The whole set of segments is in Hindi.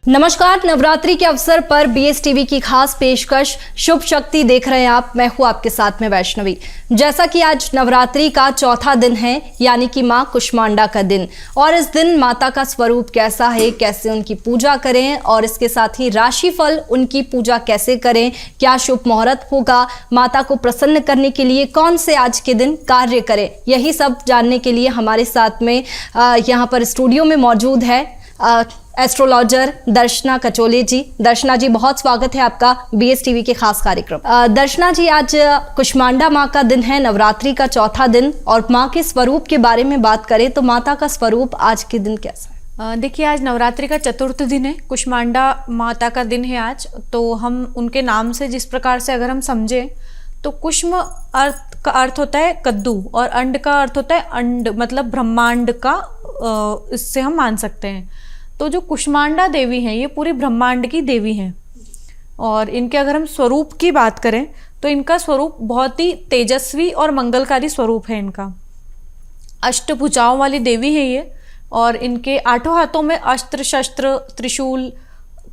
नमस्कार। नवरात्रि के अवसर पर बीएस टीवी की खास पेशकश शुभ शक्ति देख रहे हैं आप। मैं हूं आपके साथ में वैष्णवी। जैसा कि आज नवरात्रि का चौथा दिन है, यानी कि मां कुष्मांडा का दिन, और इस दिन माता का स्वरूप कैसा है, कैसे उनकी पूजा करें और इसके साथ ही राशिफल उनकी पूजा कैसे करें, क्या शुभ मुहूर्त होगा, माता को प्रसन्न करने के लिए कौन से आज के दिन कार्य करें, यही सब जानने के लिए हमारे साथ में यहाँ पर स्टूडियो में मौजूद है एस्ट्रोलॉजर दर्शना कचोले जी। दर्शना जी, बहुत स्वागत है आपका बीएस टीवी के खास कार्यक्रम। दर्शना जी, आज कुष्मांडा माँ का दिन है, नवरात्रि का चौथा दिन, और माँ के स्वरूप के बारे में बात करें तो माता का स्वरूप आज के दिन कैसा है? देखिए, आज नवरात्रि का चतुर्थ दिन है, कुष्मांडा माता का दिन है आज। तो हम उनके नाम से जिस प्रकार से अगर हम समझें तो कुष्म अर्थ का अर्थ होता है कद्दू और अंड का अर्थ होता है अंड, मतलब ब्रह्मांड का, इससे हम मान सकते हैं। तो जो कुष्मांडा देवी हैं ये पूरी ब्रह्मांड की देवी हैं, और इनके अगर हम स्वरूप की बात करें तो इनका स्वरूप बहुत ही तेजस्वी और मंगलकारी स्वरूप है इनका। अष्टभुजाओं वाली देवी है ये, और इनके आठों हाथों में अस्त्र शस्त्र त्रिशूल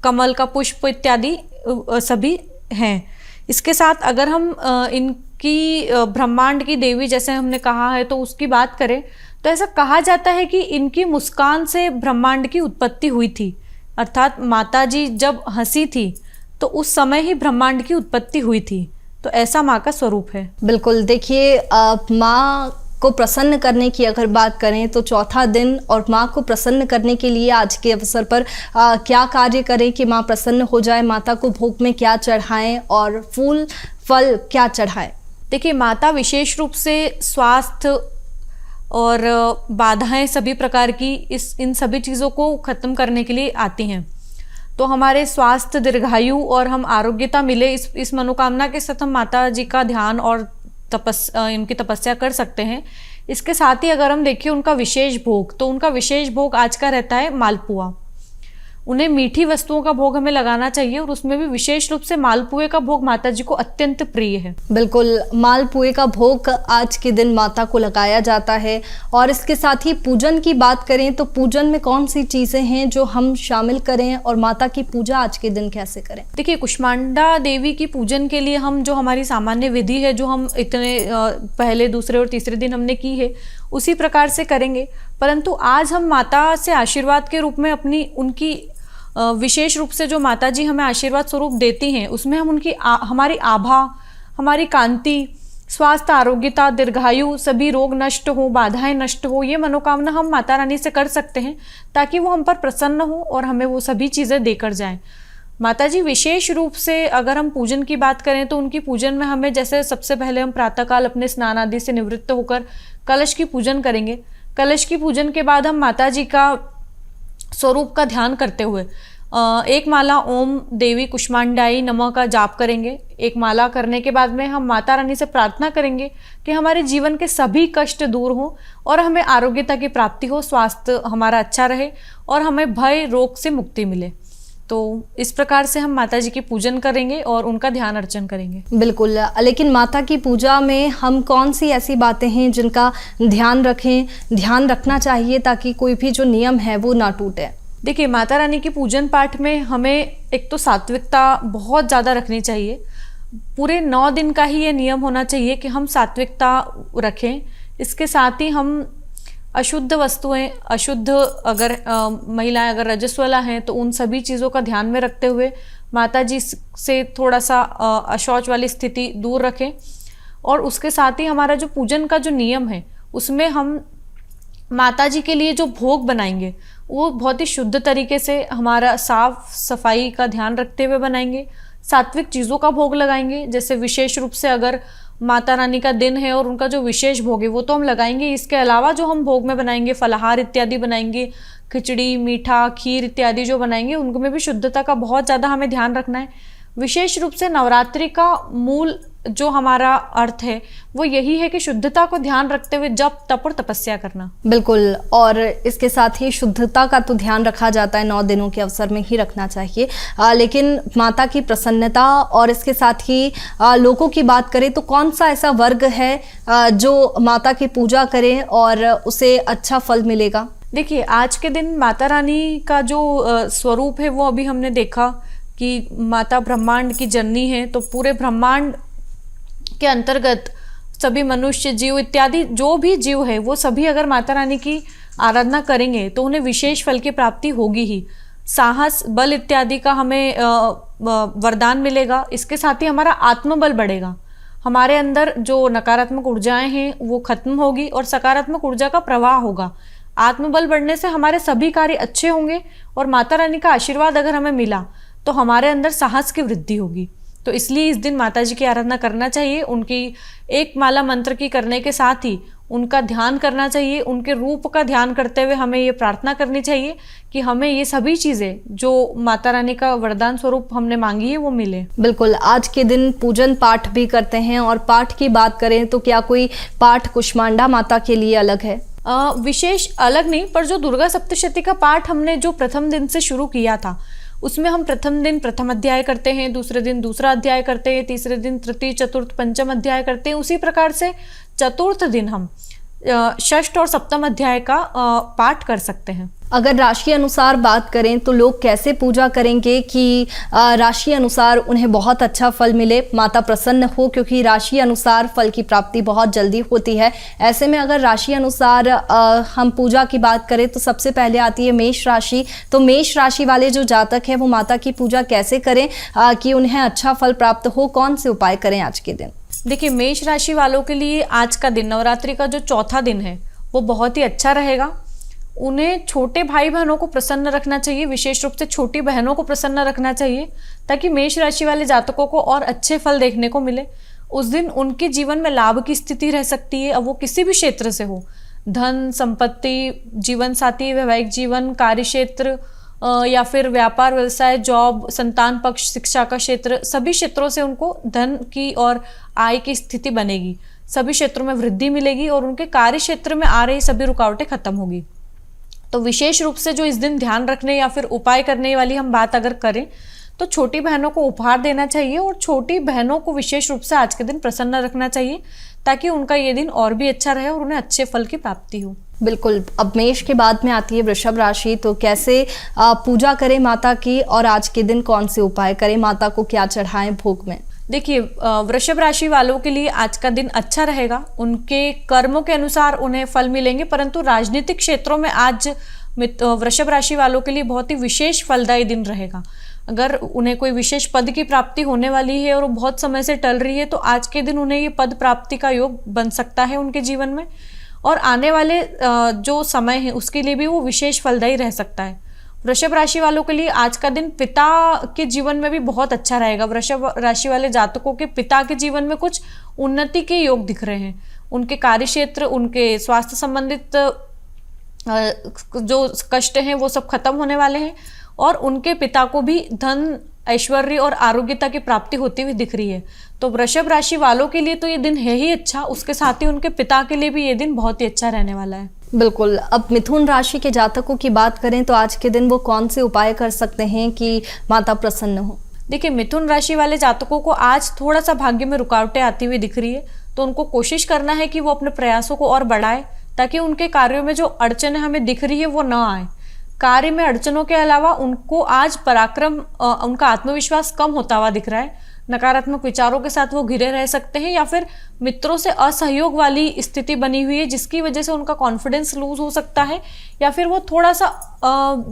कमल का पुष्प इत्यादि सभी हैं। इसके साथ अगर हम इनकी ब्रह्मांड की देवी जैसे हमने कहा है तो उसकी बात करें तो ऐसा कहा जाता है कि इनकी मुस्कान से ब्रह्मांड की उत्पत्ति हुई थी, अर्थात माता जी जब हंसी थी तो उस समय ही ब्रह्मांड की उत्पत्ति हुई थी। तो ऐसा माँ का स्वरूप है। बिल्कुल। देखिए, माँ को प्रसन्न करने की अगर बात करें तो चौथा दिन, और माँ को प्रसन्न करने के लिए आज के अवसर पर क्या कार्य करें कि माँ प्रसन्न हो जाए, माता को भोग में क्या चढ़ाएं और फूल फल क्या चढ़ाएं? देखिए, माता विशेष रूप से स्वास्थ्य और बाधाएं सभी प्रकार की इन सभी चीज़ों को खत्म करने के लिए आती हैं। तो हमारे स्वास्थ्य, दीर्घायु और हम आरोग्यता मिले, इस मनोकामना के साथ हम माता जी का ध्यान और इनकी तपस्या कर सकते हैं। इसके साथ ही अगर हम देखिए उनका विशेष भोग, तो उनका विशेष भोग आज का रहता है मालपुआ। उन्हें मीठी वस्तुओं का भोग हमें लगाना चाहिए, और उसमें भी विशेष रूप से मालपुए का भोग माता जी को अत्यंत प्रिय है। बिल्कुल, मालपुए का भोग आज के दिन माता को लगाया जाता है। और इसके साथ ही पूजन की बात करें तो पूजन में कौन सी चीज़ें हैं जो हम शामिल करें और माता की पूजा आज के दिन कैसे करें? देखिए, कुष्मांडा देवी की पूजन के लिए हम जो हमारी सामान्य विधि है, जो हम इतने पहले दूसरे और तीसरे दिन हमने की है, उसी प्रकार से करेंगे। परंतु आज हम माता से आशीर्वाद के रूप में उनकी विशेष रूप से जो माता जी हमें आशीर्वाद स्वरूप देती हैं, उसमें हम उनकी हमारी आभा, हमारी कांति, स्वास्थ्य, आरोग्यता, दीर्घायु, सभी रोग नष्ट हो, बाधाएं नष्ट हो, ये मनोकामना हम माता रानी से कर सकते हैं, ताकि वो हम पर प्रसन्न हो और हमें वो सभी चीज़ें देकर जाएं। माता जी विशेष रूप से अगर हम पूजन की बात करें तो उनकी पूजन में हमें, जैसे सबसे पहले हम प्रातःकाल अपने स्नान आदि से निवृत्त होकर कलश की पूजन करेंगे। कलश की पूजन के बाद हम माता जी का स्वरूप का ध्यान करते हुए एक माला ओम देवी कुष्मांडाई नमः का जाप करेंगे। एक माला करने के बाद में हम माता रानी से प्रार्थना करेंगे कि हमारे जीवन के सभी कष्ट दूर हों और हमें आरोग्यता की प्राप्ति हो, स्वास्थ्य हमारा अच्छा रहे और हमें भय रोग से मुक्ति मिले। तो इस प्रकार से हम माता जी की पूजन करेंगे और उनका ध्यान अर्चन करेंगे। बिल्कुल। लेकिन माता की पूजा में हम कौन सी ऐसी बातें हैं जिनका ध्यान रखना चाहिए ताकि कोई भी जो नियम है वो ना टूटे? देखिए, माता रानी की पूजन पाठ में हमें एक तो सात्विकता बहुत ज़्यादा रखनी चाहिए। पूरे 9 दिन का ही ये नियम होना चाहिए कि हम सात्विकता रखें। इसके साथ ही हम अशुद्ध वस्तुएं, अशुद्ध अगर महिलाएं अगर रजस्वला हैं तो उन सभी चीज़ों का ध्यान में रखते हुए माता जी से थोड़ा सा अशौच वाली स्थिति दूर रखें। और उसके साथ ही हमारा जो पूजन का जो नियम है उसमें हम माता जी के लिए जो भोग बनाएंगे वो बहुत ही शुद्ध तरीके से हमारा साफ सफाई का ध्यान रखते हुए बनाएंगे। सात्विक चीज़ों का भोग लगाएंगे, जैसे विशेष रूप से अगर माता रानी का दिन है और उनका जो विशेष भोग है वो तो हम लगाएंगे। इसके अलावा जो हम भोग में बनाएंगे, फलाहार इत्यादि बनाएंगे, खिचड़ी, मीठा, खीर इत्यादि जो बनाएंगे, उनमें भी शुद्धता का बहुत ज़्यादा हमें ध्यान रखना है। विशेष रूप से नवरात्रि का मूल जो हमारा अर्थ है वो यही है कि शुद्धता को ध्यान रखते हुए जप, तप और तपस्या करना। बिल्कुल। और इसके साथ ही शुद्धता का तो ध्यान रखा जाता है, 9 दिनों के अवसर में ही रखना चाहिए। लेकिन माता की प्रसन्नता और इसके साथ ही लोगों की बात करें तो कौन सा ऐसा वर्ग है जो माता की पूजा करें और उसे अच्छा फल मिलेगा? देखिए, आज के दिन माता रानी का जो स्वरूप है वो अभी हमने देखा कि माता ब्रह्मांड की जननी है, तो पूरे ब्रह्मांड के अंतर्गत सभी मनुष्य जीव इत्यादि जो भी जीव है वो सभी अगर माता रानी की आराधना करेंगे तो उन्हें विशेष फल की प्राप्ति होगी ही। साहस, बल इत्यादि का हमें वरदान मिलेगा। इसके साथ ही हमारा आत्मबल बढ़ेगा, हमारे अंदर जो नकारात्मक ऊर्जाएं हैं वो खत्म होगी और सकारात्मक ऊर्जा का प्रवाह होगा। आत्मबल बढ़ने से हमारे सभी कार्य अच्छे होंगे और माता रानी का आशीर्वाद अगर हमें मिला तो हमारे अंदर साहस की वृद्धि होगी। तो इसलिए इस दिन माता जी की आराधना करना चाहिए। उनकी एक माला मंत्र की करने के साथ ही उनका ध्यान करना चाहिए। उनके रूप का ध्यान करते हुए हमें ये प्रार्थना करनी चाहिए कि हमें ये सभी चीज़ें जो माता रानी का वरदान स्वरूप हमने मांगी है वो मिले। बिल्कुल, आज के दिन पूजन पाठ भी करते हैं, और पाठ की बात करें तो क्या कोई पाठ कुष्मांडा माता के लिए अलग है? विशेष अलग नहीं, पर जो दुर्गा सप्तशती का पाठ हमने जो प्रथम दिन से शुरू किया था उसमें हम प्रथम दिन प्रथम अध्याय करते हैं, दूसरे दिन दूसरा अध्याय करते हैं, तीसरे दिन तृतीय चतुर्थ पंचम अध्याय करते हैं। उसी प्रकार से चतुर्थ दिन हम षष्ठ और सप्तम अध्याय का पाठ कर सकते हैं। अगर राशि अनुसार बात करें तो लोग कैसे पूजा करेंगे कि राशि अनुसार उन्हें बहुत अच्छा फल मिले, माता प्रसन्न हो, क्योंकि राशि अनुसार फल की प्राप्ति बहुत जल्दी होती है। ऐसे में अगर राशि अनुसार हम पूजा की बात करें तो सबसे पहले आती है मेष राशि। तो मेष राशि वाले जो जातक हैं वो माता की पूजा कैसे करें कि उन्हें अच्छा फल प्राप्त हो? कौन से उपाय करें आज के दिन? देखिए, मेष राशि वालों के लिए आज का दिन, नवरात्रि का जो चौथा दिन है, वो बहुत ही अच्छा रहेगा। उन्हें छोटे भाई बहनों को प्रसन्न रखना चाहिए, विशेष रूप से छोटी बहनों को प्रसन्न रखना चाहिए, ताकि मेष राशि वाले जातकों को और अच्छे फल देखने को मिले। उस दिन उनके जीवन में लाभ की स्थिति रह सकती है, अब वो किसी भी क्षेत्र से हो, धन, संपत्ति, जीवन साथी, वैवाहिक जीवन, कार्य क्षेत्र या फिर व्यापार, व्यवसाय, जॉब, संतान पक्ष, शिक्षा का क्षेत्र, सभी क्षेत्रों से उनको धन की और आय की स्थिति बनेगी। सभी क्षेत्रों में वृद्धि मिलेगी और उनके कार्य क्षेत्र में आ रही सभी रुकावटें खत्म होगी। तो विशेष रूप से जो इस दिन ध्यान रखने या फिर उपाय करने वाली हम बात अगर करें तो छोटी बहनों को उपहार देना चाहिए और छोटी बहनों को विशेष रूप से आज के दिन प्रसन्न रखना चाहिए, ताकि उनका ये दिन और भी अच्छा रहे और उन्हें अच्छे फल की प्राप्ति हो। बिल्कुल। अब मेष के बाद में आती है वृषभ राशि। तो कैसे पूजा करें माता की, और आज के दिन कौन से उपाय करें? माता को क्या चढ़ाएं भोग में? देखिए, वृषभ राशि वालों के लिए आज का दिन अच्छा रहेगा। उनके कर्मों के अनुसार उन्हें फल मिलेंगे, परंतु राजनीतिक क्षेत्रों में आज वृषभ राशि वालों के लिए बहुत ही विशेष फलदायी दिन रहेगा। अगर उन्हें कोई विशेष पद की प्राप्ति होने वाली है और वो बहुत समय से टल रही है, तो आज के दिन उन्हें ये पद प्राप्ति का योग बन सकता है उनके जीवन में, और आने वाले जो समय है उसके लिए भी वो विशेष फलदायी रह सकता है। वृषभ राशि वालों के लिए आज का दिन पिता के जीवन में भी बहुत अच्छा रहेगा। वृषभ राशि वाले जातकों के पिता के जीवन में कुछ उन्नति के योग दिख रहे हैं। उनके कार्य क्षेत्र, उनके स्वास्थ्य संबंधित जो कष्ट हैं वो सब खत्म होने वाले हैं, और उनके पिता को भी धन, ऐश्वर्य और आरोग्यता की प्राप्ति होती हुई दिख रही है। तो वृषभ राशि वालों के लिए तो ये दिन है ही अच्छा, उसके साथ ही उनके पिता के लिए भी ये दिन बहुत ही अच्छा रहने वाला है। बिल्कुल। अब मिथुन राशि के जातकों की बात करें तो आज के दिन वो कौन से उपाय कर सकते हैं कि माता प्रसन्न हो? देखिए, मिथुन राशि वाले जातकों को आज थोड़ा सा भाग्य में रुकावटें आती हुई दिख रही है, तो उनको कोशिश करना है कि वो अपने प्रयासों को और बढ़ाए, ताकि उनके कार्यों में जो अड़चनें हमें दिख रही है वो ना आए। कार्य में अड़चनों के अलावा उनको आज पराक्रम, उनका आत्मविश्वास कम होता हुआ दिख रहा है। नकारात्मक विचारों के साथ वो घिरे रह सकते हैं, या फिर मित्रों से असहयोग वाली स्थिति बनी हुई है जिसकी वजह से उनका कॉन्फिडेंस लूज हो सकता है, या फिर वो थोड़ा सा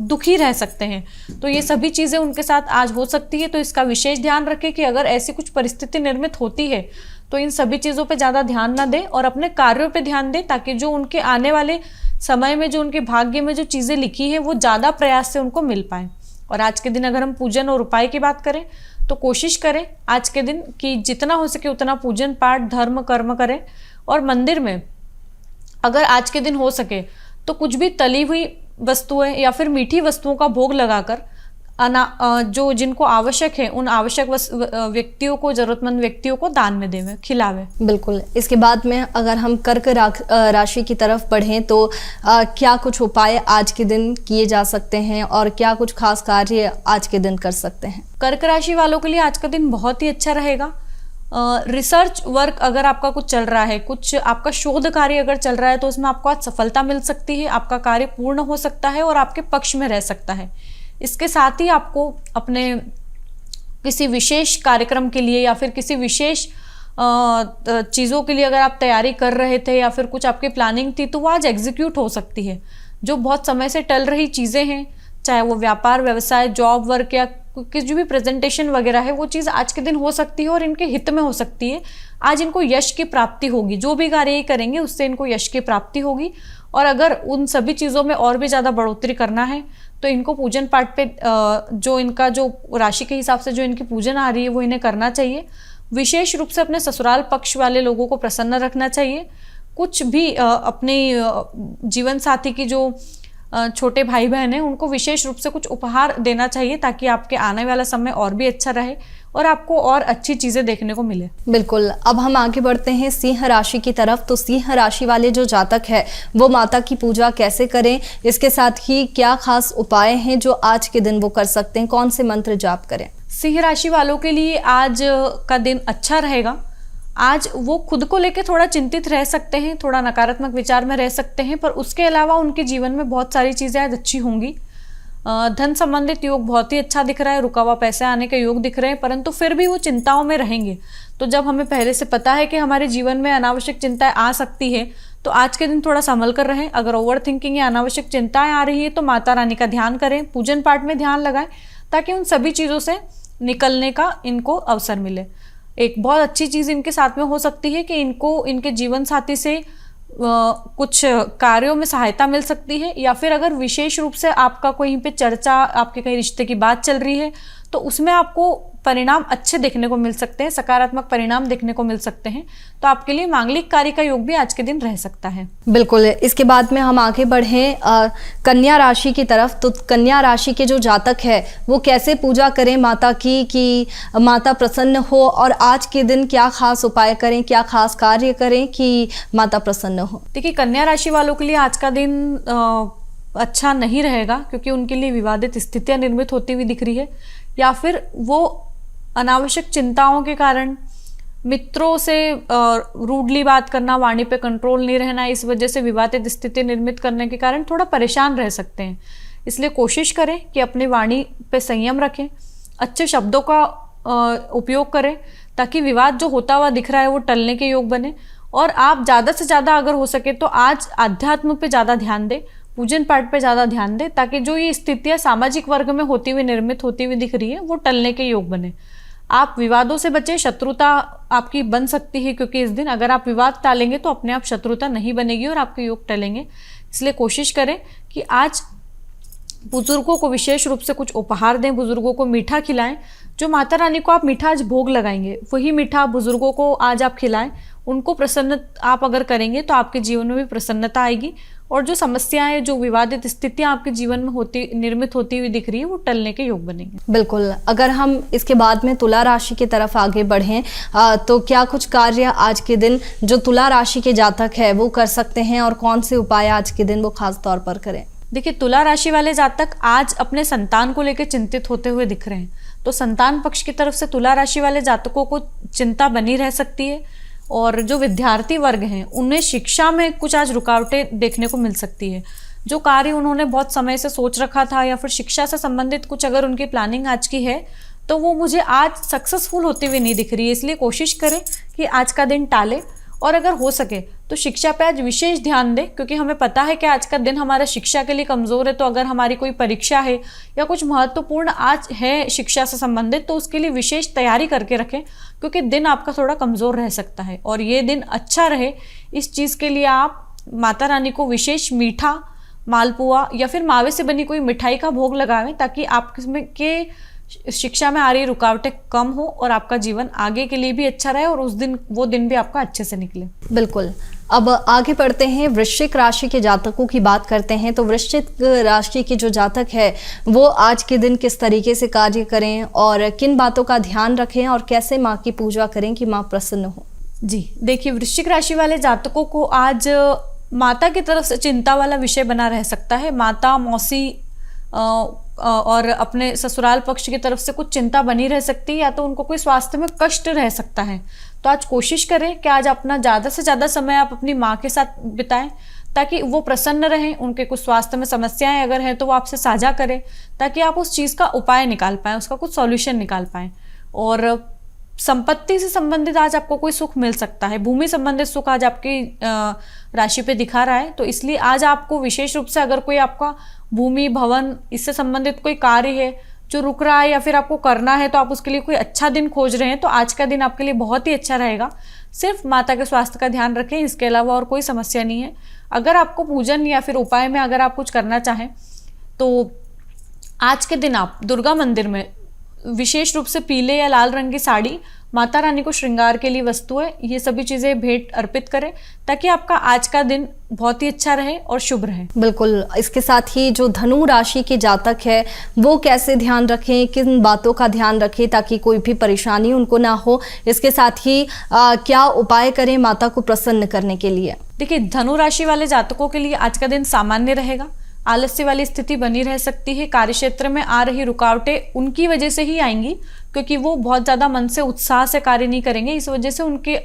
दुखी रह सकते हैं। तो ये सभी चीज़ें उनके साथ आज हो सकती है, तो इसका विशेष ध्यान रखें कि अगर ऐसी कुछ परिस्थिति निर्मित होती है तो इन सभी चीज़ों पे ज़्यादा ध्यान ना दें और अपने कार्यों पे ध्यान दें, ताकि जो उनके आने वाले समय में जो उनके भाग्य में जो चीज़ें लिखी हैं वो ज़्यादा प्रयास से उनको मिल पाए। और आज के दिन अगर हम पूजन और उपाय की बात करें तो कोशिश करें आज के दिन कि जितना हो सके उतना पूजन पाठ धर्म कर्म करें, और मंदिर में अगर आज के दिन हो सके तो कुछ भी तली हुई वस्तुएं या फिर मीठी वस्तुओं का भोग लगाकर जो जिनको आवश्यक है उन आवश्यक व्यक्तियों को, जरूरतमंद व्यक्तियों को दान में देवे, खिलावे। बिल्कुल। इसके बाद में अगर हम कर्क राशि की तरफ बढ़ें तो क्या कुछ उपाय आज के दिन किए जा सकते हैं और क्या कुछ खास कार्य आज के दिन कर सकते हैं? कर्क राशि वालों के लिए आज का दिन बहुत ही अच्छा रहेगा। रिसर्च वर्क अगर आपका कुछ चल रहा है, कुछ आपका शोध कार्य अगर चल रहा है, तो उसमें आपको आज सफलता मिल सकती है, आपका कार्य पूर्ण हो सकता है और आपके पक्ष में रह सकता है। इसके साथ ही आपको अपने किसी विशेष कार्यक्रम के लिए या फिर किसी विशेष चीज़ों के लिए अगर आप तैयारी कर रहे थे या फिर कुछ आपकी प्लानिंग थी, तो वो आज एग्जीक्यूट हो सकती है। जो बहुत समय से टल रही चीज़ें हैं, चाहे वो व्यापार, व्यवसाय, जॉब वर्क या जो भी प्रेजेंटेशन वगैरह है, वो चीज़ आज के दिन हो सकती है और इनके हित में हो सकती है। आज इनको यश की प्राप्ति होगी, जो भी कार्य ये करेंगे उससे इनको यश की प्राप्ति होगी। और अगर उन सभी चीज़ों में और भी ज़्यादा बढ़ोतरी करना है तो इनको पूजन पाठ पे जो इनका जो राशि के हिसाब से जो इनकी पूजन आ रही है वो इन्हें करना चाहिए। विशेष रूप से अपने ससुराल पक्ष वाले लोगों को प्रसन्न रखना चाहिए। कुछ भी अपने जीवन साथी की जो छोटे भाई बहन हैं उनको विशेष रूप से कुछ उपहार देना चाहिए, ताकि आपके आने वाला समय और भी अच्छा रहे और आपको और अच्छी चीज़ें देखने को मिले। बिल्कुल। अब हम आगे बढ़ते हैं सिंह राशि की तरफ। तो सिंह राशि वाले जो जातक है वो माता की पूजा कैसे करें, इसके साथ ही क्या खास उपाय हैं जो आज के दिन वो कर सकते हैं, कौन से मंत्र जाप करें? सिंह राशि वालों के लिए आज का दिन अच्छा रहेगा। आज वो खुद को लेकर थोड़ा चिंतित रह सकते हैं, थोड़ा नकारात्मक विचार में रह सकते हैं, पर उसके अलावा उनके जीवन में बहुत सारी चीज़ें आज अच्छी होंगी। धन संबंधित योग बहुत ही अच्छा दिख रहा है, रुका हुआ पैसे आने के योग दिख रहे हैं, परंतु फिर भी वो चिंताओं में रहेंगे। तो जब हमें पहले से पता है कि हमारे जीवन में अनावश्यक चिंताएं आ सकती है, तो आज के दिन थोड़ा संभल कर रहें। अगर ओवर थिंकिंग या अनावश्यक चिंताएं आ रही है तो माता रानी का ध्यान करें, पूजन पाठ में ध्यान लगाएं, ताकि उन सभी चीज़ों से निकलने का इनको अवसर मिले। एक बहुत अच्छी चीज़ इनके साथ में हो सकती है कि इनको इनके जीवन साथी से कुछ कार्यों में सहायता मिल सकती है, या फिर अगर विशेष रूप से आपका कहीं पे चर्चा, आपके कहीं रिश्ते की बात चल रही है, तो उसमें आपको परिणाम अच्छे देखने को मिल सकते हैं, सकारात्मक परिणाम देखने को मिल सकते हैं। तो आपके लिए मांगलिक कार्य का योग भी आज के दिन रह सकता है। बिल्कुल। इसके बाद में हम आगे बढ़ें कन्या राशि की तरफ। तो कन्या राशि के जो जातक है वो कैसे पूजा करें माता की कि माता प्रसन्न हो, और आज के दिन क्या खास उपाय करें, क्या खास कार्य करें कि माता प्रसन्न हो? देखिए, कन्या राशि वालों के लिए आज का दिन अच्छा नहीं रहेगा, क्योंकि उनके लिए विवादित स्थितियां निर्मित होती हुई दिख रही है, या फिर वो अनावश्यक चिंताओं के कारण मित्रों से रूडली बात करना, वाणी पे कंट्रोल नहीं रहना, इस वजह से विवादित स्थिति निर्मित करने के कारण थोड़ा परेशान रह सकते हैं। इसलिए कोशिश करें कि अपनी वाणी पे संयम रखें, अच्छे शब्दों का उपयोग करें, ताकि विवाद जो होता हुआ दिख रहा है वो टलने के योग बने। और आप ज़्यादा से ज़्यादा अगर हो सके तो आज आध्यात्म पे ज़्यादा ध्यान दें, पूजन पाठ पे ज़्यादा ध्यान दें, ताकि जो ये स्थितियाँ सामाजिक वर्ग में होती हुई निर्मित होती हुई दिख रही है वो टलने के योग बने। आप विवादों से बचें, शत्रुता आपकी बन सकती है, क्योंकि इस दिन अगर आप विवाद टालेंगे तो अपने आप शत्रुता नहीं बनेगी और आपके योग टलेंगे। इसलिए कोशिश करें कि आज बुजुर्गों को विशेष रूप से कुछ उपहार दें, बुजुर्गों को मीठा खिलाएं। जो माता रानी को आप मीठा आज भोग लगाएंगे वही मीठा बुजुर्गों को आज आप खिलाएं। उनको प्रसन्न आप अगर करेंगे तो आपके जीवन में भी प्रसन्नता आएगी, और जो समस्याएं, जो विवादित स्थितियां आपके जीवन में निर्मित होती हुई दिख रही है वो टलने के योग बनेंगे। बिल्कुल। अगर हम इसके बाद में तुला राशि की तरफ आगे बढ़ें तो क्या कुछ कार्य आज के दिन जो तुला राशि के जातक है वो कर सकते हैं, और कौन से उपाय आज के दिन वो खास तौर पर करें? देखिए, तुला राशि वाले जातक आज अपने संतान को लेकर चिंतित होते हुए दिख रहे हैं, तो संतान पक्ष की तरफ से तुला राशि वाले जातकों को चिंता बनी रह सकती है। और जो विद्यार्थी वर्ग हैं उन्हें शिक्षा में कुछ आज रुकावटें देखने को मिल सकती है। जो कार्य उन्होंने बहुत समय से सोच रखा था, या फिर शिक्षा से संबंधित कुछ अगर उनकी प्लानिंग आज की है, तो वो मुझे आज सक्सेसफुल होते हुए नहीं दिख रही है। इसलिए कोशिश करें कि आज का दिन टालें, और अगर हो सके तो शिक्षा पे आज विशेष ध्यान दें, क्योंकि हमें पता है कि आज का दिन हमारा शिक्षा के लिए कमज़ोर है। तो अगर हमारी कोई परीक्षा है या कुछ महत्वपूर्ण आज है शिक्षा से संबंधित, तो उसके लिए विशेष तैयारी करके रखें, क्योंकि दिन आपका थोड़ा कमज़ोर रह सकता है। और ये दिन अच्छा रहे, इस चीज़ के लिए आप माता रानी को विशेष मीठा, मालपुआ या फिर मावे से बनी कोई मिठाई का भोग लगावें, ताकि आपके शिक्षा में आ रही रुकावटें कम हो और आपका जीवन आगे के लिए भी अच्छा रहे, और उस दिन वो दिन भी आपका अच्छे से निकले। बिल्कुल। अब आगे बढ़ते हैं, वृश्चिक राशि के जातकों की बात करते हैं। तो वृश्चिक राशि के जो जातक है वो आज के दिन किस तरीके से कार्य करें, और किन बातों का ध्यान रखें, और कैसे माँ की पूजा करें कि माँ प्रसन्न हो? जी देखिए, वृश्चिक राशि वाले जातकों को आज माता की तरफ से चिंता वाला विषय बना रह सकता है। माता, मौसी और अपने ससुराल पक्ष की तरफ से कुछ चिंता बनी रह सकती है, या तो उनको कोई स्वास्थ्य में कष्ट रह सकता है। तो आज कोशिश करें कि आज अपना ज़्यादा से ज़्यादा समय आप अपनी माँ के साथ बिताएं, ताकि वो प्रसन्न रहें। उनके कुछ स्वास्थ्य में समस्याएं अगर हैं तो वो आपसे साझा करें, ताकि आप उस चीज़ का उपाय निकाल पाएँ, उसका कुछ सॉल्यूशन निकाल पाएँ। और संपत्ति से संबंधित आज आपको कोई सुख मिल सकता है, भूमि संबंधित सुख आज आपकी राशि पे दिखा रहा है। तो इसलिए आज आपको विशेष रूप से अगर कोई आपका भूमि भवन इससे संबंधित कोई कार्य है जो रुक रहा है या फिर आपको करना है, तो आप उसके लिए कोई अच्छा दिन खोज रहे हैं, तो आज का दिन आपके लिए बहुत ही अच्छा रहेगा। सिर्फ माता के स्वास्थ्य का ध्यान रखें, इसके अलावा और कोई समस्या नहीं है। अगर आपको पूजन या फिर उपाय में अगर आप कुछ करना चाहें तो आज के दिन आप दुर्गा मंदिर में विशेष रूप से पीले या लाल रंग की साड़ी, माता रानी को श्रृंगार के लिए वस्तुएं, ये सभी चीज़ें भेंट अर्पित करें, ताकि आपका आज का दिन बहुत ही अच्छा रहे और शुभ रहे। बिल्कुल। इसके साथ ही जो धनु राशि के जातक है वो कैसे ध्यान रखें, किन बातों का ध्यान रखें ताकि कोई भी परेशानी उनको ना हो, इसके साथ ही क्या उपाय करें माता को प्रसन्न करने के लिए? देखिए, धनु राशि वाले जातकों के लिए आज का दिन सामान्य रहेगा। आलस्य वाली स्थिति बनी रह सकती है। कार्यक्षेत्र में आ रही रुकावटें उनकी वजह से ही आएंगी, क्योंकि वो बहुत ज़्यादा मन से उत्साह से कार्य नहीं करेंगे। इस वजह से उनके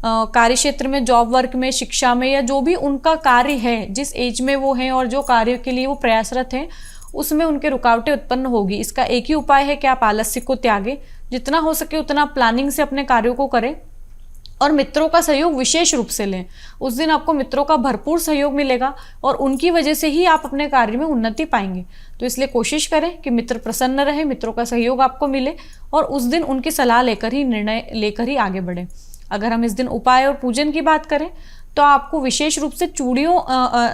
कार्यक्षेत्र में, जॉब वर्क में, शिक्षा में, या जो भी उनका कार्य है, जिस एज में वो हैं और जो कार्य के लिए वो प्रयासरत हैं, उसमें उनके रुकावटें उत्पन्न होगी। इसका एक ही उपाय है कि आप आलस्य को त्यागें, जितना हो सके उतना प्लानिंग से अपने कार्यों को करें और मित्रों का सहयोग विशेष रूप से लें। उस दिन आपको मित्रों का भरपूर सहयोग मिलेगा और उनकी वजह से ही आप अपने कार्य में उन्नति पाएंगे। तो इसलिए कोशिश करें कि मित्र प्रसन्न रहे, मित्रों का सहयोग आपको मिले और उस दिन उनकी सलाह लेकर ही, निर्णय लेकर ही आगे बढ़ें। अगर हम इस दिन उपाय और पूजन की बात करें तो आपको विशेष रूप से चूड़ियों,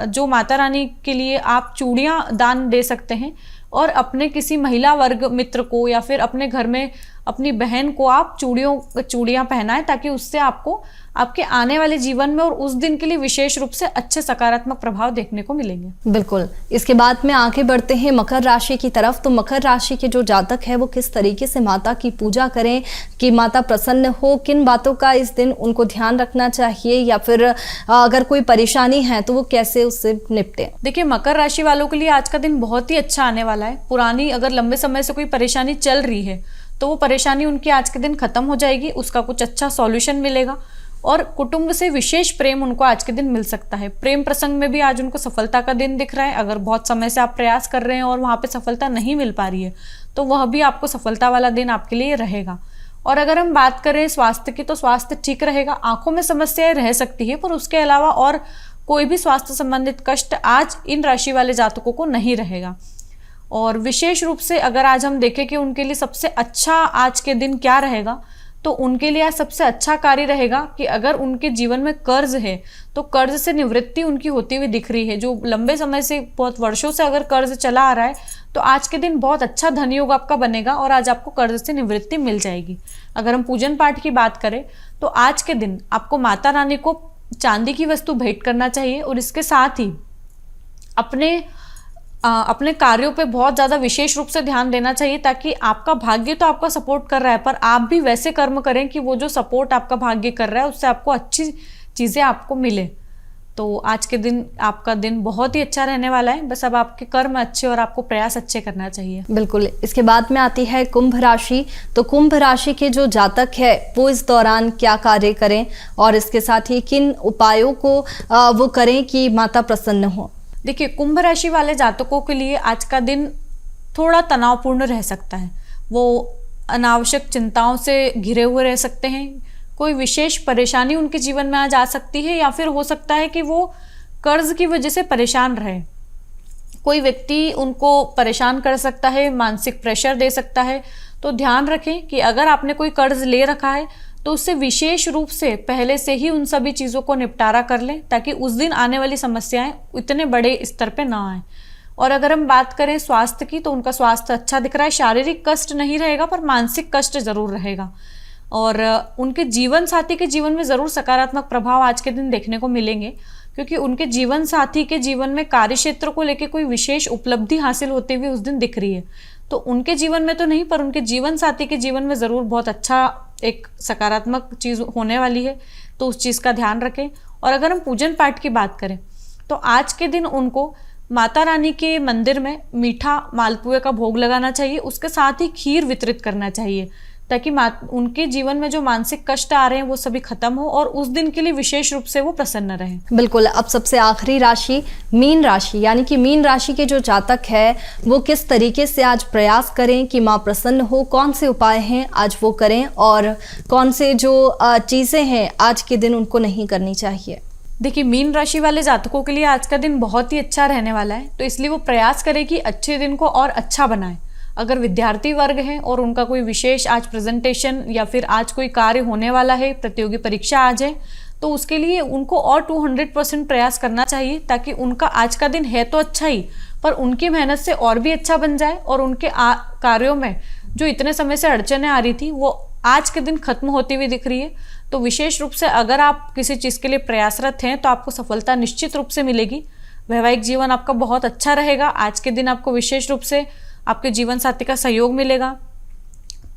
जो माता रानी के लिए आप चूड़ियाँ दान दे सकते हैं, और अपने किसी महिला वर्ग मित्र को या फिर अपने घर में अपनी बहन को आप चूड़ियाँ पहनाएं, ताकि उससे आपको आपके आने वाले जीवन में और उस दिन के लिए विशेष रूप से अच्छे सकारात्मक प्रभाव देखने को मिलेंगे। बिल्कुल। इसके बाद में आगे बढ़ते हैं मकर राशि की तरफ। तो मकर राशि के जो जातक है वो किस तरीके से माता की पूजा करें कि माता प्रसन्न हो, किन बातों का इस दिन उनको ध्यान रखना चाहिए, या फिर अगर कोई परेशानी है तो वो कैसे उससे निपटे? देखिए, मकर राशि वालों के लिए आज का दिन बहुत ही अच्छा आने वाला है। पुरानी अगर लंबे समय से कोई परेशानी चल रही है तो वो परेशानी उनकी आज के दिन खत्म हो जाएगी, उसका कुछ अच्छा सॉल्यूशन मिलेगा और कुटुंब से विशेष प्रेम उनको आज के दिन मिल सकता है। प्रेम प्रसंग में भी आज उनको सफलता का दिन दिख रहा है। अगर बहुत समय से आप प्रयास कर रहे हैं और वहाँ पे सफलता नहीं मिल पा रही है तो वह भी आपको सफलता वाला दिन आपके लिए रहेगा। और अगर हम बात करें स्वास्थ्य की, तो स्वास्थ्य ठीक रहेगा। आंखों में समस्याएं रह सकती है, पर उसके अलावा और कोई भी स्वास्थ्य संबंधित कष्ट आज इन राशि वाले जातकों को नहीं रहेगा। और विशेष रूप से अगर आज हम देखें कि उनके लिए सबसे अच्छा आज के दिन क्या रहेगा, तो उनके लिए आज सबसे अच्छा कार्य रहेगा कि अगर उनके जीवन में कर्ज है तो कर्ज से निवृत्ति उनकी होती हुई दिख रही है। जो लंबे समय से, बहुत वर्षों से अगर कर्ज चला आ रहा है, तो आज के दिन बहुत अच्छा धन योग आपका बनेगा और आज आपको कर्ज से निवृत्ति मिल जाएगी। अगर हम पूजन पाठ की बात करें तो आज के दिन आपको माता रानी को चांदी की वस्तु भेंट करना चाहिए और इसके साथ ही अपने कार्यों पे बहुत ज़्यादा विशेष रूप से ध्यान देना चाहिए, ताकि आपका भाग्य तो आपका सपोर्ट कर रहा है, पर आप भी वैसे कर्म करें कि वो जो सपोर्ट आपका भाग्य कर रहा है उससे आपको अच्छी चीज़ें आपको मिले। तो आज के दिन आपका दिन बहुत ही अच्छा रहने वाला है। बस अब आपके कर्म अच्छे और आपको प्रयास अच्छे करना चाहिए। बिल्कुल। इसके बाद में आती है कुंभ राशि। तो कुंभ राशि के जो जातक है वो इस दौरान क्या कार्य करें और इसके साथ ही किन उपायों को वो करें कि माता प्रसन्न हो? देखिए, कुंभ राशि वाले जातकों के लिए आज का दिन थोड़ा तनावपूर्ण रह सकता है। वो अनावश्यक चिंताओं से घिरे हुए रह सकते हैं। कोई विशेष परेशानी उनके जीवन में आज आ सकती है, या फिर हो सकता है कि वो कर्ज की वजह से परेशान रहे। कोई व्यक्ति उनको परेशान कर सकता है, मानसिक प्रेशर दे सकता है। तो ध्यान रखें कि अगर आपने कोई कर्ज ले रखा है तो उससे विशेष रूप से पहले से ही उन सभी चीज़ों को निपटारा कर लें, ताकि उस दिन आने वाली समस्याएं इतने बड़े स्तर पे ना आए। और अगर हम बात करें स्वास्थ्य की, तो उनका स्वास्थ्य अच्छा दिख रहा है। शारीरिक कष्ट नहीं रहेगा, पर मानसिक कष्ट जरूर रहेगा। और उनके जीवन साथी के जीवन में ज़रूर सकारात्मक प्रभाव आज के दिन देखने को मिलेंगे, क्योंकि उनके जीवन साथी के जीवन में कार्य क्षेत्र को लेकर कोई विशेष उपलब्धि हासिल होते हुए उस दिन दिख रही है। तो उनके जीवन में तो नहीं, पर उनके जीवन साथी के जीवन में ज़रूर बहुत अच्छा एक सकारात्मक चीज़ होने वाली है। तो उस चीज़ का ध्यान रखें। और अगर हम पूजन पाठ की बात करें तो आज के दिन उनको माता रानी के मंदिर में मीठा मालपुए का भोग लगाना चाहिए, उसके साथ ही खीर वितरित करना चाहिए, ताकि उनके जीवन में जो मानसिक कष्ट आ रहे हैं वो सभी खत्म हो और उस दिन के लिए विशेष रूप से वो प्रसन्न रहें। बिल्कुल। अब सबसे आखिरी राशि मीन राशि, यानी कि मीन राशि के जो जातक है वो किस तरीके से आज प्रयास करें कि माँ प्रसन्न हो, कौन से उपाय हैं आज वो करें और कौन से जो चीज़ें हैं आज के दिन उनको नहीं करनी चाहिए। देखिए, मीन राशि वाले जातकों के लिए आज का दिन बहुत ही अच्छा रहने वाला है, तो इसलिए वो प्रयास करें कि अच्छे दिन को और अच्छा बनाएं। अगर विद्यार्थी वर्ग हैं और उनका कोई विशेष आज प्रेजेंटेशन या फिर आज कोई कार्य होने वाला है, प्रतियोगी परीक्षा आज है, तो उसके लिए उनको और 200% प्रयास करना चाहिए, ताकि उनका आज का दिन है तो अच्छा ही, पर उनकी मेहनत से और भी अच्छा बन जाए और उनके कार्यों में जो इतने समय से अड़चनें आ रही थी वो आज के दिन खत्म होती हुई दिख रही है। तो विशेष रूप से अगर आप किसी चीज़ के लिए प्रयासरत हैं तो आपको सफलता निश्चित रूप से मिलेगी। वैवाहिक जीवन आपका बहुत अच्छा रहेगा। आज के दिन आपको विशेष रूप से आपके जीवन साथी का सहयोग मिलेगा।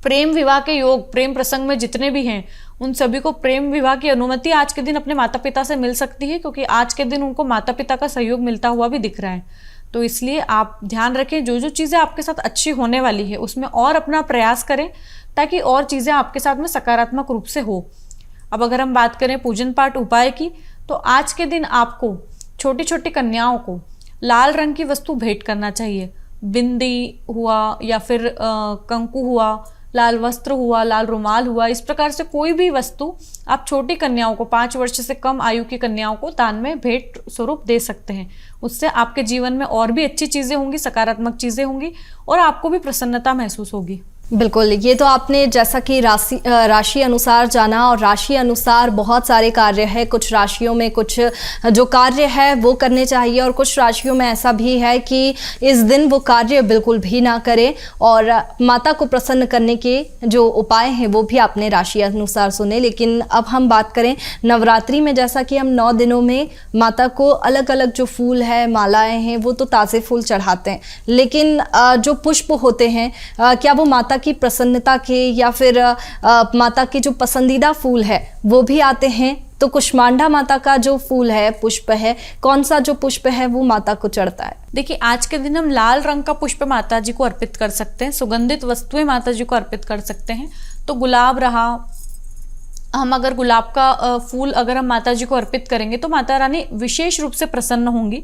प्रेम विवाह के योग, प्रेम प्रसंग में जितने भी हैं उन सभी को प्रेम विवाह की अनुमति आज के दिन अपने माता पिता से मिल सकती है, क्योंकि आज के दिन उनको माता पिता का सहयोग मिलता हुआ भी दिख रहा है। तो इसलिए आप ध्यान रखें, जो जो चीज़ें आपके साथ अच्छी होने वाली है उसमें और अपना प्रयास करें, ताकि और चीज़ें आपके साथ में सकारात्मक रूप से हो। अब अगर हम बात करें पूजन पाठ उपाय की, तो आज के दिन आपको छोटी छोटी कन्याओं को लाल रंग की वस्तु भेंट करना चाहिए। बिंदी हुआ या फिर कंकु हुआ, लाल वस्त्र हुआ, लाल रुमाल हुआ, इस प्रकार से कोई भी वस्तु आप छोटी कन्याओं को, 5 वर्ष से कम आयु की कन्याओं को दान में भेंट स्वरूप दे सकते हैं। उससे आपके जीवन में और भी अच्छी चीज़ें होंगी, सकारात्मक चीज़ें होंगी और आपको भी प्रसन्नता महसूस होगी। बिल्कुल, ये तो आपने जैसा कि राशि अनुसार जाना, और राशि अनुसार बहुत सारे कार्य है। कुछ राशियों में कुछ जो कार्य है वो करने चाहिए और कुछ राशियों में ऐसा भी है कि इस दिन वो कार्य बिल्कुल भी ना करें। और माता को प्रसन्न करने के जो उपाय हैं वो भी आपने राशि अनुसार सुने। लेकिन अब हम बात करें नवरात्रि में, जैसा कि हम 9 दिनों में माता को अलग अलग जो फूल है, मालाएँ हैं, वो तो ताज़े फूल चढ़ाते हैं, लेकिन जो पुष्प होते हैं क्या वो माता की प्रसन्नता के या फिर माता के जो पसंदीदा फूल है वो भी आते हैं? तो कुष्मांडा माता का जो फूल है, पुष्प है, कौन सा जो पुष्प है वो माता को चढ़ता है? देखिए, आज के दिन हम लाल रंग का पुष्प माता जी को अर्पित कर सकते हैं, सुगंधित वस्तुएं माता जी को अर्पित कर सकते हैं। तो गुलाब रहा, हम अगर गुलाब का फूल अगर हम माता जी को अर्पित करेंगे तो माता रानी विशेष रूप से प्रसन्न होंगी।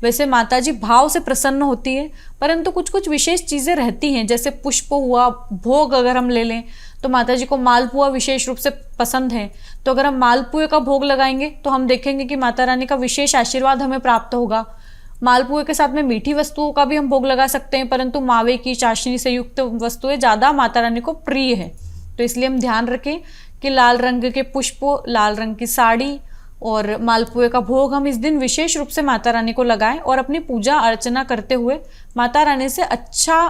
वैसे माता जी भाव से प्रसन्न होती है, परंतु कुछ कुछ विशेष चीज़ें रहती हैं, जैसे पुष्प हुआ, भोग अगर हम ले लें तो माता जी को मालपुआ विशेष रूप से पसंद है। तो अगर हम मालपुए का भोग लगाएंगे तो हम देखेंगे कि माता रानी का विशेष आशीर्वाद हमें प्राप्त होगा। मालपुए के साथ में मीठी वस्तुओं का भी हम भोग लगा सकते हैं, परंतु मावे की, चाशनी से युक्त वस्तुएं ज़्यादा माता रानी को प्रिय है। तो इसलिए हम ध्यान रखें कि लाल रंग के पुष्प, लाल रंग की साड़ी और मालपुए का भोग हम इस दिन विशेष रूप से माता रानी को लगाएं और अपनी पूजा अर्चना करते हुए माता रानी से अच्छा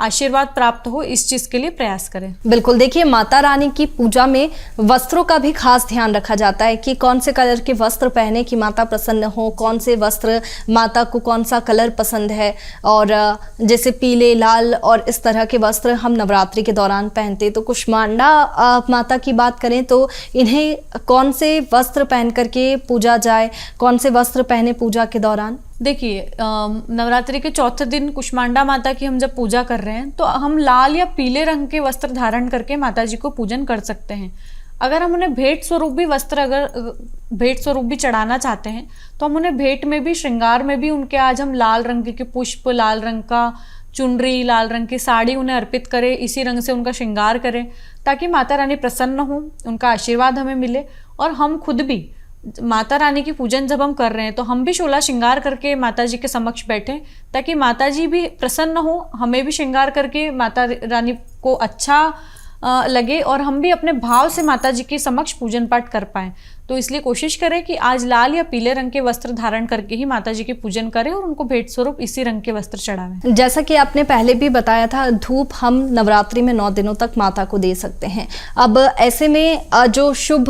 आशीर्वाद प्राप्त हो, इस चीज के लिए प्रयास करें। बिल्कुल, देखिए माता रानी की पूजा में वस्त्रों का भी खास ध्यान रखा जाता है कि कौन से कलर के वस्त्र पहने कि माता प्रसन्न हो, कौन से वस्त्र, माता को कौन सा कलर पसंद है। और जैसे पीले, लाल और इस तरह के वस्त्र हम नवरात्रि के दौरान पहनते। तो कुष्मांडा माता की बात करें तो इन्हें कौन से वस्त्र पहन करके पूजा जाए, कौन से वस्त्र पहने पूजा के दौरान? देखिए, नवरात्रि के चौथे दिन कुष्मांडा माता की हम जब पूजा कर रहे हैं तो हम लाल या पीले रंग के वस्त्र धारण करके माता जी को पूजन कर सकते हैं। अगर हम उन्हें भेंट स्वरूप भी वस्त्र, अगर भेंट स्वरूप भी चढ़ाना चाहते हैं तो हम उन्हें भेंट में भी, श्रृंगार में भी उनके आज हम लाल रंग के पुष्प, लाल रंग का चुनरी, लाल रंग की साड़ी उन्हें अर्पित करें, इसी रंग से उनका श्रृंगार करें, ताकि माता रानी प्रसन्न हो, उनका आशीर्वाद हमें मिले। और हम खुद भी माता रानी की पूजन जब हम कर रहे हैं तो हम भी 16 श्रृंगार करके माता जी के समक्ष बैठें, ताकि माता जी भी प्रसन्न हो, हमें भी श्रृंगार करके माता रानी को अच्छा लगे और हम भी अपने भाव से माता जी के समक्ष पूजन पाठ कर पाएं। तो इसलिए कोशिश करें कि आज लाल या पीले रंग के वस्त्र धारण करके ही माता जी की पूजन करें और उनको भेंट स्वरूप इसी रंग के वस्त्र चढ़ावें। जैसा कि आपने पहले भी बताया था, धूप हम नवरात्रि में 9 दिनों तक माता को दे सकते हैं। अब ऐसे में जो शुभ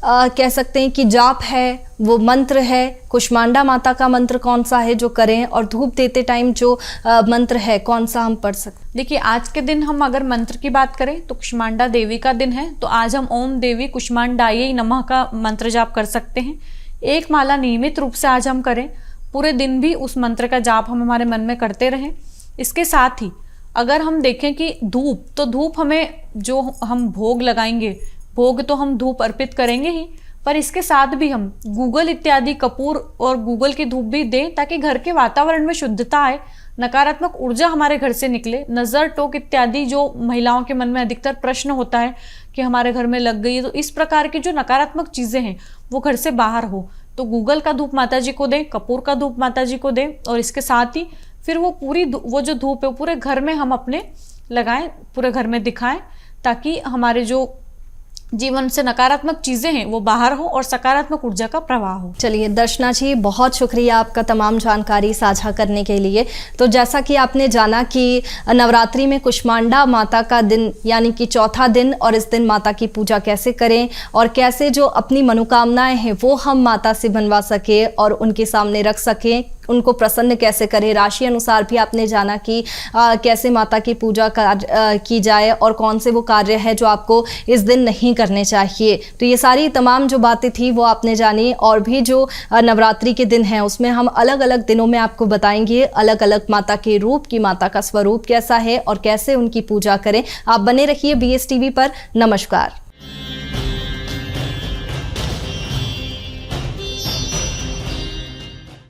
कह सकते हैं कि जाप है, वो मंत्र है, कुष्मांडा माता का मंत्र कौन सा है जो करें, और धूप देते टाइम जो मंत्र है कौन सा हम पढ़ सकते? देखिए, आज के दिन हम अगर मंत्र की बात करें तो कुष्मांडा देवी का दिन है, तो आज हम ओम देवी कुष्मांडायै नमः का मंत्र जाप कर सकते हैं। एक माला नियमित रूप से आज हम करें। पूरे दिन भी उस मंत्र का जाप हम हमारे मन में करते रहें। इसके साथ ही अगर हम देखें कि धूप, तो धूप हमें जो हम भोग लगाएंगे, भोग तो हम धूप अर्पित करेंगे ही, पर इसके साथ भी हम गूगल इत्यादि कपूर और गूगल की धूप भी दें, ताकि घर के वातावरण में शुद्धता आए, नकारात्मक ऊर्जा हमारे घर से निकले। नज़र टोक इत्यादि जो महिलाओं के मन में अधिकतर प्रश्न होता है कि हमारे घर में लग गई है, तो इस प्रकार की जो नकारात्मक चीज़ें हैं वो घर से बाहर हो, तो गूगल का धूप माता जी को दें, कपूर का धूप माता जी को दें, और इसके साथ ही फिर वो जो धूप है वो पूरे घर में हम अपने लगाएं, पूरे घर में दिखाएं, ताकि हमारे जो जीवन से नकारात्मक चीजें हैं वो बाहर हो और सकारात्मक ऊर्जा का प्रवाह हो। चलिए दर्शना जी, बहुत शुक्रिया आपका तमाम जानकारी साझा करने के लिए। तो जैसा कि आपने जाना कि नवरात्रि में कुष्मांडा माता का दिन यानी कि चौथा दिन, और इस दिन माता की पूजा कैसे करें और कैसे जो अपनी मनोकामनाएं हैं वो हम माता से बनवा सके और उनके सामने रख सकें, उनको प्रसन्न कैसे करें। राशि अनुसार भी आपने जाना कि कैसे माता की पूजा की जाए और कौन से वो कार्य है जो आपको इस दिन नहीं करने चाहिए। तो ये सारी तमाम जो बातें थी वो आपने जानी, और भी जो नवरात्रि के दिन हैं उसमें हम अलग अलग दिनों में आपको बताएंगे अलग अलग माता के रूप की, माता का स्वरूप कैसा है और कैसे उनकी पूजा करें। आप बने रहिए BSTV पर। नमस्कार।